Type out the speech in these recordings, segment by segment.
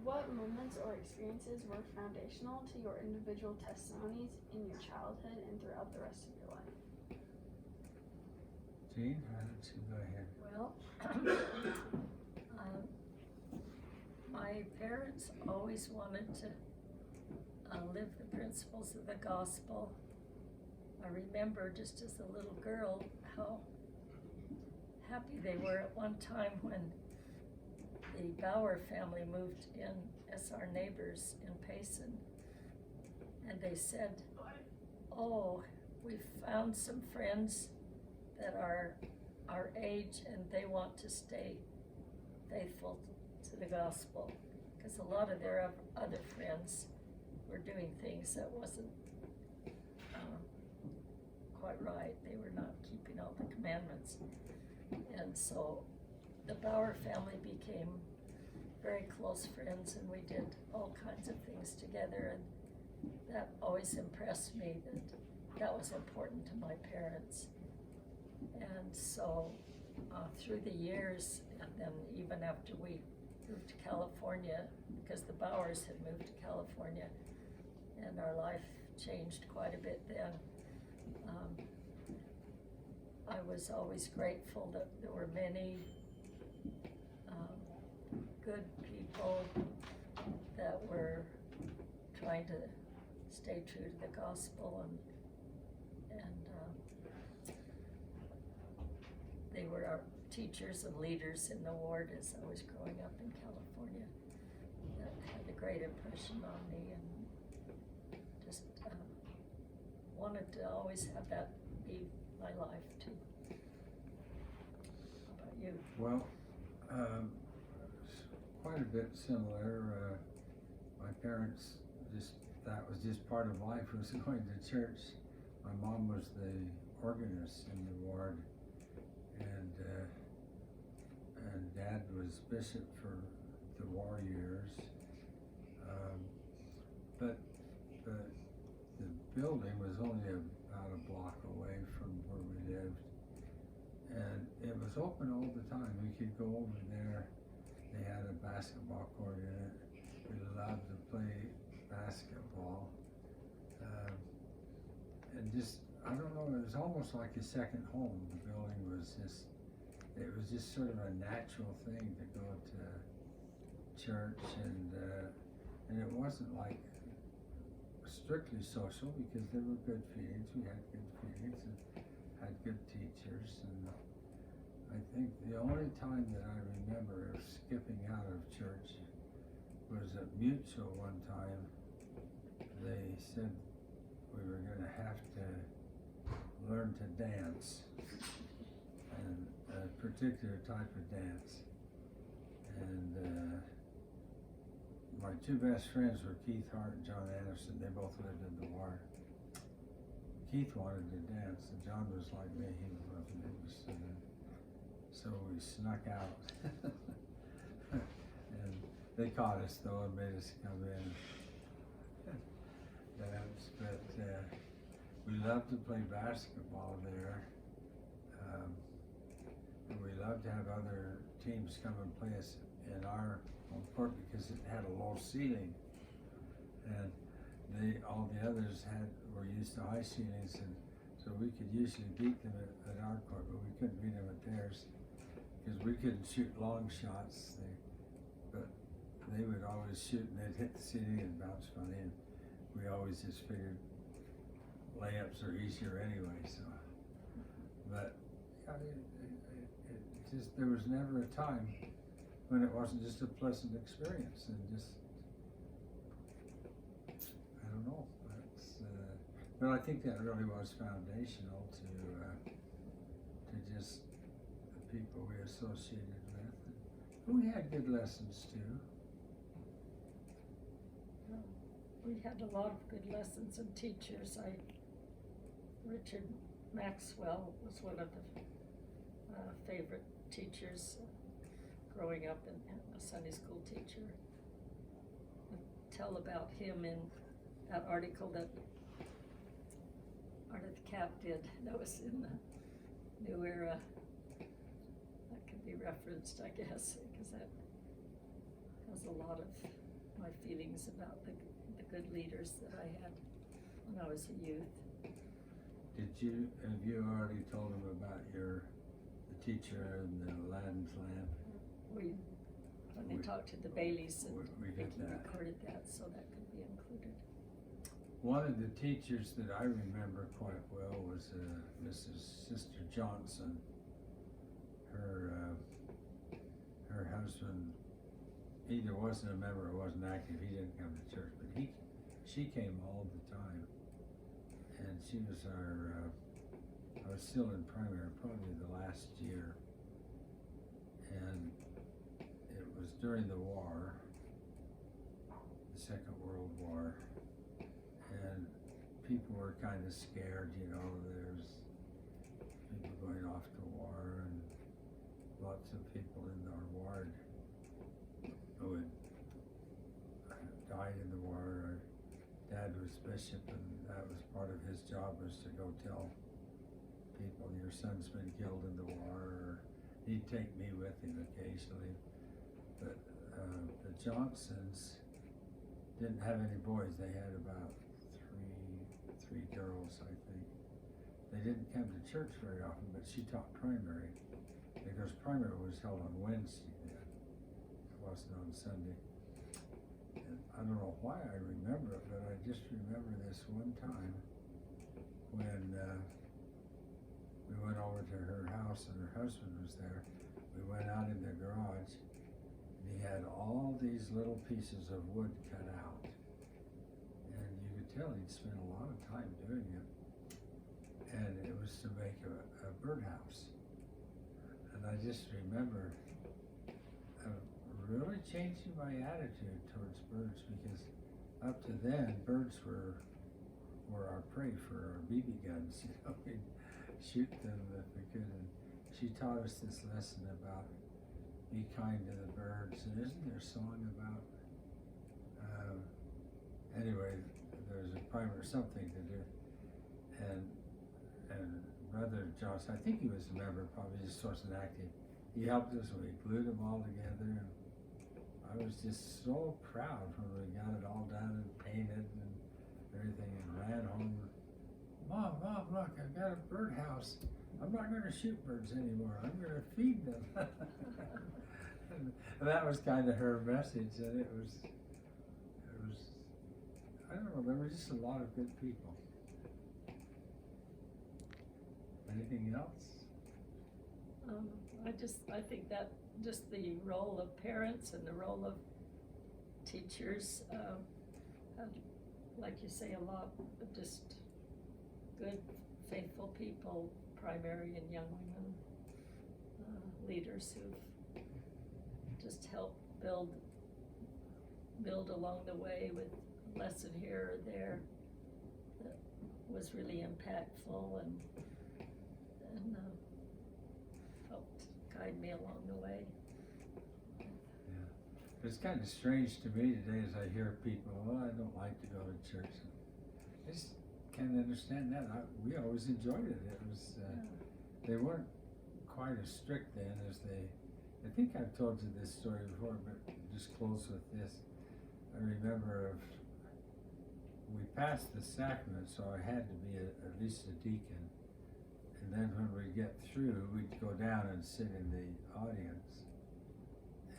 what moments or experiences were foundational to your individual testimonies in your childhood and throughout the rest of your life? Jean, why don't you go ahead? Well, my parents always wanted to live the principles of the gospel. I remember just as a little girl how happy they were at one time when the Bauer family moved in as our neighbors in Payson. And they said, oh, we found some friends that are our age and they want to stay faithful to the gospel, because a lot of their other friends were doing things that wasn't quite right. They were not keeping all the commandments. And so the Bauer family became very close friends, and we did all kinds of things together, and that always impressed me that that was important to my parents. And so through the years, and then even after we moved to California, because the Bauers had moved to California, and our life changed quite a bit then, I was always grateful that there were many good people that were trying to stay true to the gospel, and they were our teachers and leaders in the ward as I was growing up in California. That had a great impression on me, and just wanted to always have that be my life too. How about you? Well, quite a bit similar. My parents that was just part of life, was going to church. My mom was the organist in the ward, and Dad was bishop for the war years. But the building was only about a block away from where we lived, and it was open all the time. We could go over there. They had a basketball court in it. We loved to play basketball. And just, I don't know, it was almost like a second home. The building was just, it was just sort of a natural thing to go to church, and it wasn't like strictly social, because there were good feelings. We had good feelings and had good teachers, and I think the only time that I remember skipping out of church was at Mutual one time. They said we were going to have to learn to dance, and a particular type of dance. And my two best friends were Keith Hart and John Anderson. They both lived in the ward. Keith wanted to dance, and John was like me. He wasn't interested in. So we snuck out. And they caught us though and made us come in. Dance. But we loved to play basketball there. And we loved to have other teams come and play us in our home court, because it had a low ceiling. And all the others were used to high ceilings, and so we could usually beat them at our court, but we couldn't beat them at theirs, because we couldn't shoot long shots. But they would always shoot, and they'd hit the ceiling and bounce funny, and we always just figured layups are easier anyway. So, but yeah, it just, there was never a time when it wasn't just a pleasant experience, and just, I don't know. But I think that really was foundational to just the people we associated with. We had good lessons too. We had a lot of good lessons and teachers. Richard Maxwell was one of the favorite teachers growing up, and a Sunday school teacher. I tell about him in that article that Art of the Cap did. That was in the New Era. That could be referenced, I guess, because that has was a lot of my feelings about the good leaders that I had when I was a youth. Have you already told them about the teacher and the Aladdin's lamp? When they talked to the Baileys, and we did that. recorded that, so that could be included. One of the teachers that I remember quite well was Sister Johnson. Her husband either wasn't a member or wasn't active. He didn't come to church, but she came all the time, and she was I was still in primary, probably the last year, and it was during the war, the Second World War, and people were kind of scared, there's people going off to war, and lots of people in our ward who had died in the war. Our dad was bishop, and that was part of his job, was to go tell people, your son's been killed in the war, or he'd take me with him occasionally. But the Johnsons didn't have any boys. They had about three girls, I think. They didn't come to church very often, but she taught primary, because primary was held on Wednesday then. It wasn't on Sunday. And I don't know why I remember it, but I just remember this one time when we went over to her house and her husband was there. We went out in the garage, and he had all these little pieces of wood cut out. And you could tell he'd spent a lot of time doing it. And it was to make a birdhouse. And I just remember really changing my attitude towards birds, because up to then, birds were our prey for our BB guns. We'd shoot them if we could. And she taught us this lesson about be kind to the birds. And isn't there a song about? Anyway, there's a primer, something to do, and Brother Josh, I think he was a member, probably just wasn't active. He helped us, and we glued them all together, and I was just so proud when we got it all done and painted and everything, and ran home. Mom, look, I've got a birdhouse. I'm not going to shoot birds anymore. I'm going to feed them. And that was kind of her message, and it was, I don't know, there were just a lot of good people. Anything else? I think that just the role of parents and the role of teachers, like you say, a lot of just good, faithful people, primary and young women, leaders who've just helped build along the way with a lesson here or there that was really impactful and helped guide me along the way. Yeah. It's kind of strange to me today as I hear people, I don't like to go to church. I just can't understand that. We always enjoyed it. It was, they weren't quite as strict then as I think I've told you this story before, but just close with this. I remember we passed the sacrament, so I had to be at least a deacon. And then when we get through, we'd go down and sit in the audience.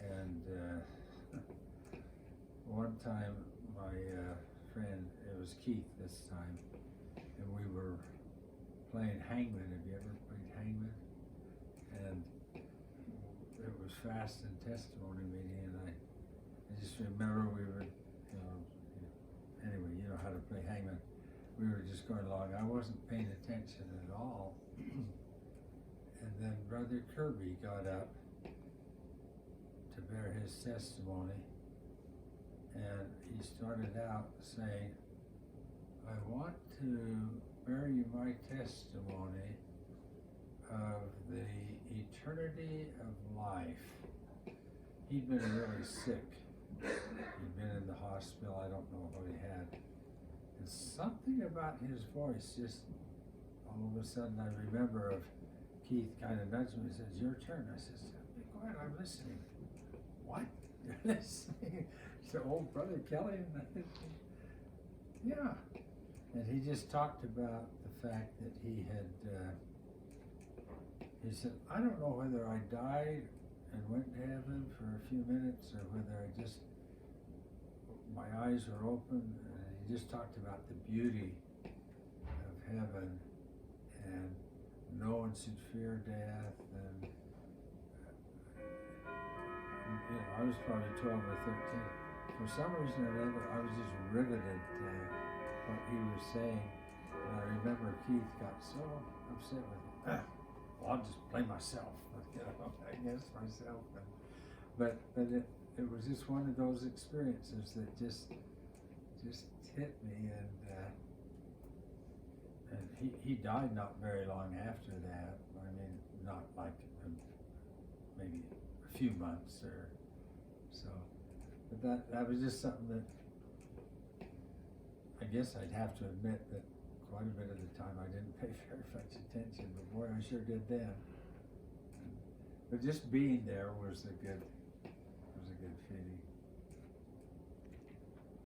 And one time, my friend, it was Keith this time, and we were playing Hangman. Have you ever played Hangman? And it was fast and testimony meeting, and I just remember we were, anyway, you know how to play Hangman. We were just going along. I wasn't paying attention at all. And then Brother Kirby got up to bear his testimony, and he started out saying, I want to bear you my testimony of the eternity of life. He'd been really sick. He'd been in the hospital. I don't know what he had. And something about his voice, just all of a sudden, I remember of Keith kind of nudged me and says, your turn. I says, be quiet, I'm listening. What? listening to old brother Kelly. And yeah, and he just talked about the fact that he had, he said, I don't know whether I died and went to heaven for a few minutes or whether I just, my eyes were open, and he just talked about the beauty of heaven, and no one should fear death, and you know, I was probably 12 or 13. For some reason or another, I was just riveted to what he was saying, and I remember Keith got so upset with it. Well, I'll just blame myself, you know, I guess myself, but it was just one of those experiences that just hit me, and he died not very long after that. I mean, not like maybe a few months or so, but that was just something that I guess I'd have to admit that quite a bit of the time I didn't pay very much attention, but boy, I sure did then. But just being there was a good feeling.